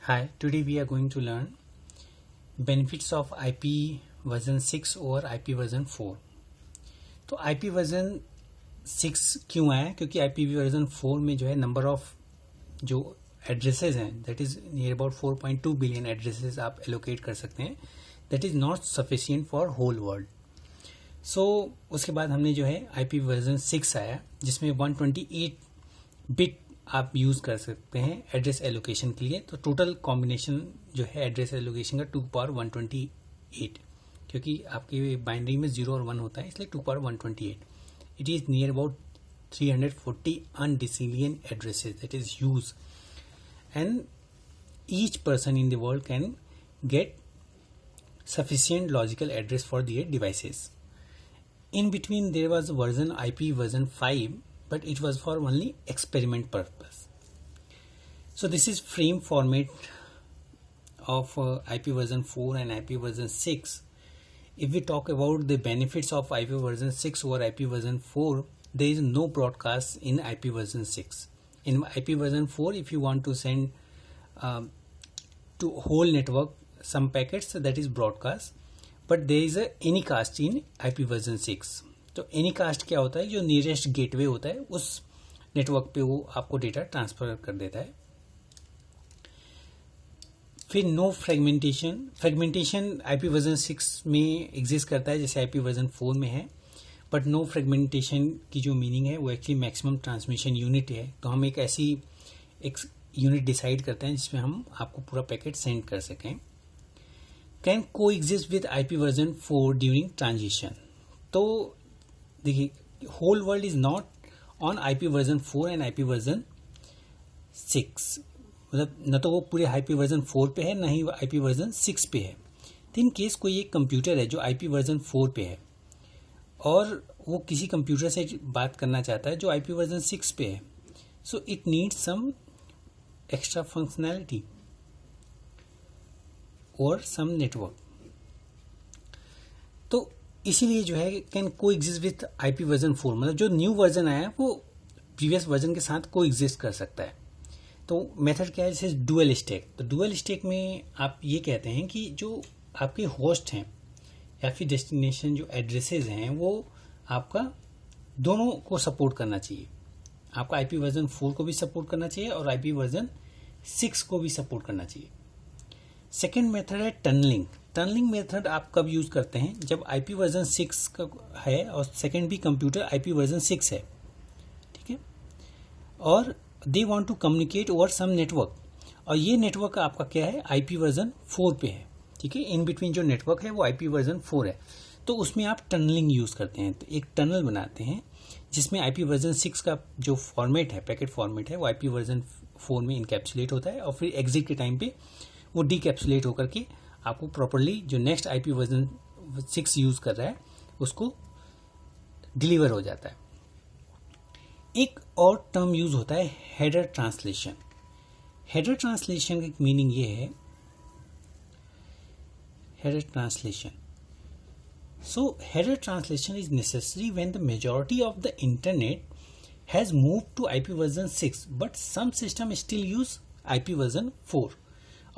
Hi, today we are going to learn benefits of IP version 6 over IP version 4. तो IP version 6 क्यों आया? क्योंकि IP version 4 में जो है नंबर ऑफ जो एड्रेसेस हैं that is near about 4.2 billion addresses आप एलोकेट कर सकते हैं. That is not sufficient for whole world. So उसके बाद हमने जो है IP version 6 आया जिसमें 128 बिट आप यूज कर सकते हैं एड्रेस एलोकेशन के लिए. तो टोटल कॉम्बिनेशन जो है एड्रेस एलोकेशन का 2 power 128, क्योंकि आपकी बाइनरी में 0 और 1 होता है इसलिए 2 power 128. It is near about 340 undecillion addresses that is used, and each person in the world can get sufficient logical address for their devices. In between there was version IP version 5, but it was for only experiment purpose. So this is frame format of IP version 4 and IP version 6. If we talk about the benefits of IP version 6 over IP version 4, there is no broadcast in IP version 6. In IP version 4, if you want to send to whole network some packets, that is broadcast, but there is a anycast in IP version 6. तो Anycast क्या होता है? जो nearest gateway होता है उस network पे वो आपको डेटा ट्रांसफर कर देता है. फिर नो फ्रेगमेंटेशन आईपी वर्जन 6 में एग्जिस्ट करता है जैसे आईपी वर्जन 4 में है, बट नो फ्रेगमेंटेशन की जो मीनिंग है वो एक्चुअली मैक्सिमम ट्रांसमिशन यूनिट है. तो हम एक यूनिट डिसाइड करते हैं जिसमें हम आपको पूरा पैकेट सेंड कर सकें. Can coexist with IP version 4 during transition. तो देखिए, whole world is not on IP version 4 and IP version 6. मतलब न तो वो पूरे आईपी वर्जन 4 पे है न ही आईपी वर्जन 6 पे है. तो इन केस कोई एक कंप्यूटर है जो आईपी वर्जन 4 पे है और वो किसी कंप्यूटर से बात करना चाहता है जो आईपी वर्जन 6 पे है, so it needs some extra functionality और सम नेटवर्क. तो इसीलिए जो है कैन को एग्जिस्ट विथ आईपी वर्जन 4, मतलब जो न्यू वर्जन आया है वो प्रीवियस वर्जन के साथ को एग्जिस्ट कर सकता है. तो मेथड क्या है? जैसे डुअल स्टैक. तो डुअल स्टैक में आप ये कहते हैं कि जो आपके होस्ट हैं या फिर डेस्टिनेशन जो एड्रेसेस हैं वो आपका दोनों को सपोर्ट करना चाहिए. आपका आईपी वर्जन 4 को भी सपोर्ट करना चाहिए और आईपी वर्जन 6 को भी सपोर्ट करना चाहिए. सेकेंड मेथड है टनलिंग. टनलिंग मेथड आप कब यूज करते हैं? जब आईपी वर्जन 6 का है और सेकेंड भी कंप्यूटर आईपी वर्जन 6 है, ठीक है, और they want to communicate over some network, और ये नेटवर्क आपका क्या है? आईपी वर्जन 4 पे है, ठीक है. इन बिटवीन जो नेटवर्क है वो आईपी वर्जन 4 है. तो उसमें आप टनलिंग यूज करते हैं. तो एक टनल बनाते हैं जिसमें आईपी वर्जन 6 का जो फॉर्मेट है, पैकेट फॉर्मेट है, वो आईपी वर्जन 4 में इनकैप्सुलेट होता है और फिर एग्जिट के टाइम पे वो डीकैप्सुलेट होकर के आपको प्रॉपर्ली जो नेक्स्ट आईपी वर्जन 6 यूज कर रहा है उसको डिलीवर हो जाता है. एक और टर्म यूज होता है हेडर ट्रांसलेशन. हेडर ट्रांसलेशन की मीनिंग ये है, header translation. So header translation is necessary when the majority of the internet has moved to IP version 6 but some system still use IP version 4.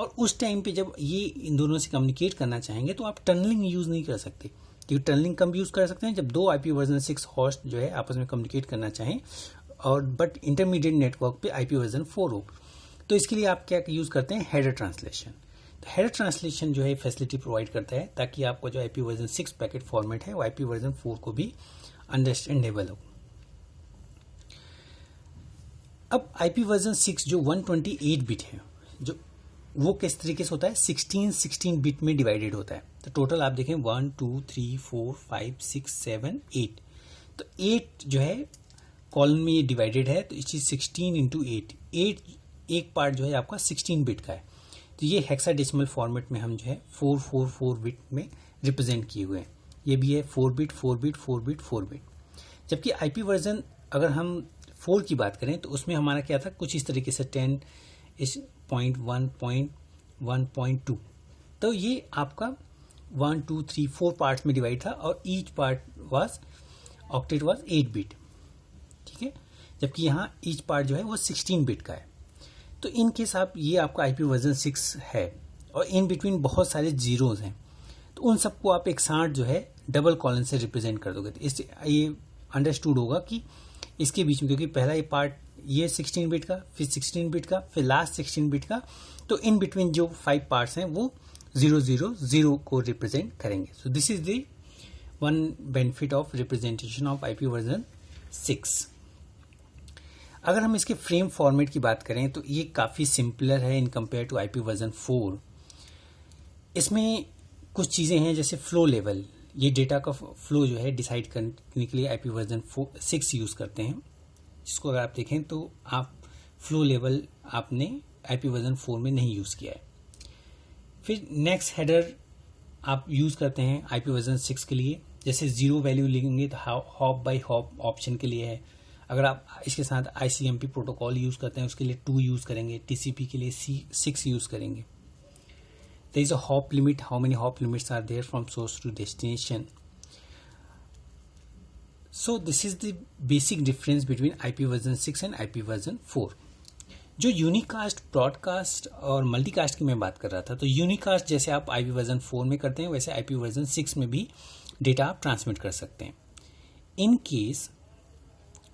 और उस time पे जब ये इन दोनों से कम्युनिकेट करना चाहेंगे तो आप टनलिंग यूज नहीं कर सकते, क्योंकि टनलिंग कब यूज कर सकते हैं? जब दो आईपी वर्जन 6 होस्ट जो है आपस में कम्युनिकेट करना चाहें और बट इंटरमीडिएट नेटवर्क पे आईपी वर्जन 4 हो. तो इसके लिए आप क्या यूज करते हैं? Header translation. तो हेडर ट्रांसलेशन जो है फैसिलिटी प्रोवाइड करता है ताकि आपको जो आईपी वर्जन 6 पैकेट फॉर्मेट है वो आईपी वर्जन 4 को भी अंडरस्टैंडेबल हो. अब आईपी वर्जन 6 जो 128 बिट है, जो वो किस तरीके से होता है? 16 बिट में डिवाइडेड होता है. तो टोटल आप देखें 1 2 3 4 5 6 7 8. तो 8 जो है कॉलम में ये डिवाइडेड है, तो इसी 16 इंटू 8 एक पार्ट जो है आपका 16 बिट का है. तो ये हेक्साडेसिमल फॉर्मेट में हम जो है 444 बिट में रिप्रेजेंट किए हुए हैं. ये भी है 4 बिट 4 बिट 4 बिट 4 बिट. जबकि आईपी वर्जन अगर हम 4 की बात करें तो उसमें हमारा क्या था? कुछ इस तरीके से 10.1.1.2. तो ये आपका 1 2 3 4 पार्ट्स में डिवाइड था और each part was octet was 8 bit, ठीक है. जबकि यहाँ ईच पार्ट जो है वो 16 बिट का है. तो इन केस आप ये आपका आईपी वर्जन 6 है और इन बिटवीन बहुत सारे जीरोज हैं, तो उन सबको आप एक साथ जो है डबल कॉलन से रिप्रेजेंट कर दोगे। तो इससे ये अंडरस्टूड होगा कि इसके बीच में, क्योंकि पहला ये पार्ट ये 16 बिट का, फिर 16 बिट का, फिर लास्ट 16 बिट का, तो इन बिटवीन जो 5 पार्ट्स हैं वो 000 को रिप्रेजेंट करेंगे। So this is the one benefit of representation of IP version 6। अगर हम इसके फ्रेम फॉर्मेट की बात करें तो ये काफ़ी सिंपलर है in compare to IP version 4। इसमें कुछ चीज़ें हैं जैसे फ्लो लेवल, ये डेटा का फ्लो जो है डिसाइड करने के लिए आईपी वर्जन 6 यूज़ करते हैं, जिसको अगर आप देखें तो आप फ्लो लेवल आपने आईपी वर्जन 4 में नहीं यूज़ किया है। फिर नेक्स्ट हेडर आप यूज़ करते हैं आईपी वर्जन 6 के लिए, जैसे 0 वैल्यू लिखेंगे तो हॉप बाई हॉप ऑप्शन के लिए है। अगर आप इसके साथ आईसीएमपी प्रोटोकॉल यूज़ करते हैं उसके लिए 2 यूज़ करेंगे, टीसीपी के लिए 6 यूज़ करेंगे। There is a hop limit, how many hop limits are there from source to destination. So this is the basic difference between IP version 6 and IP version 4. जो unicast, broadcast और multicast की मैं बात कर रहा था, तो यूनिकास्ट जैसे आप IP वर्जन 4 में करते हैं वैसे IP वर्जन 6 में भी डेटा आप ट्रांसमिट कर सकते हैं। इन केस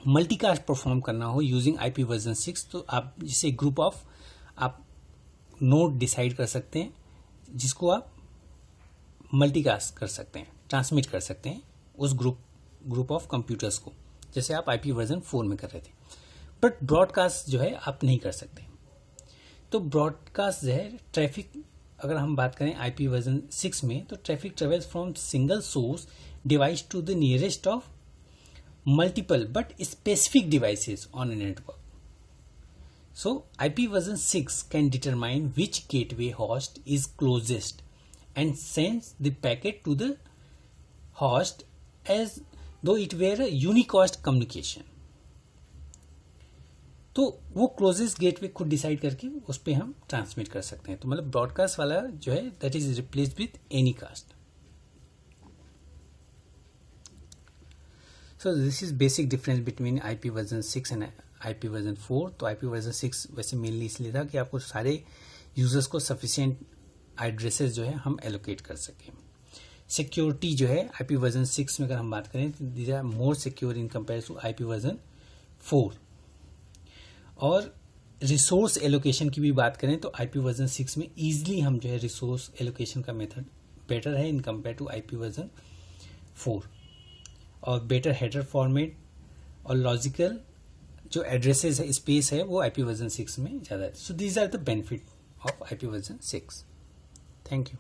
मल्टीकास्ट परफॉर्म करना हो यूजिंग IP वर्जन 6, तो आप जिसे ग्रुप ऑफ आप नोड डिसाइड कर सकते हैं जिसको आप मल्टीकास्ट कर सकते हैं, ट्रांसमिट कर सकते हैं उस ग्रुप ऑफ कंप्यूटर्स को, जैसे आप आईपी वर्जन 4 में कर रहे थे। बट ब्रॉडकास्ट जो है आप नहीं कर सकते। तो ब्रॉडकास्ट जो है ट्रैफिक, अगर हम बात करें आईपी वर्जन 6 में, तो traffic travels from single source device to the nearest of multiple but specific devices on a network. So IP version 6 can determine which gateway host is closest and sends the packet to the host as though it were a unicast communication. तो वो closest gateway खुद decide करके उस पर हम transmit कर सकते हैं। तो मतलब ब्रॉडकास्ट वाला जो है that is replaced with any caste. So this is basic difference between IP version 6 and IP version 4। तो आईपी वर्जन 6 वैसे मेनली इसलिए था कि आपको सारे यूजर्स को सफिशिएंट एड्रेसेस जो है हम एलोकेट कर सकें। सिक्योरिटी जो है आईपी वर्जन 6 में अगर हम बात करें तो these are more secure in compare to IP version 4। और रिसोर्स एलोकेशन की भी बात करें तो आईपी वर्जन 6 में ईजिली हम जो है रिसोर्स एलोकेशन का मेथड बेटर है in compare to IP version 4। और बेटर हेडर फॉर्मेट और लॉजिकल जो एड्रेसेस है, स्पेस है, वो आईपी वर्जन 6 में ज़्यादा है। So these are the benefit of IP version 6। Thank you.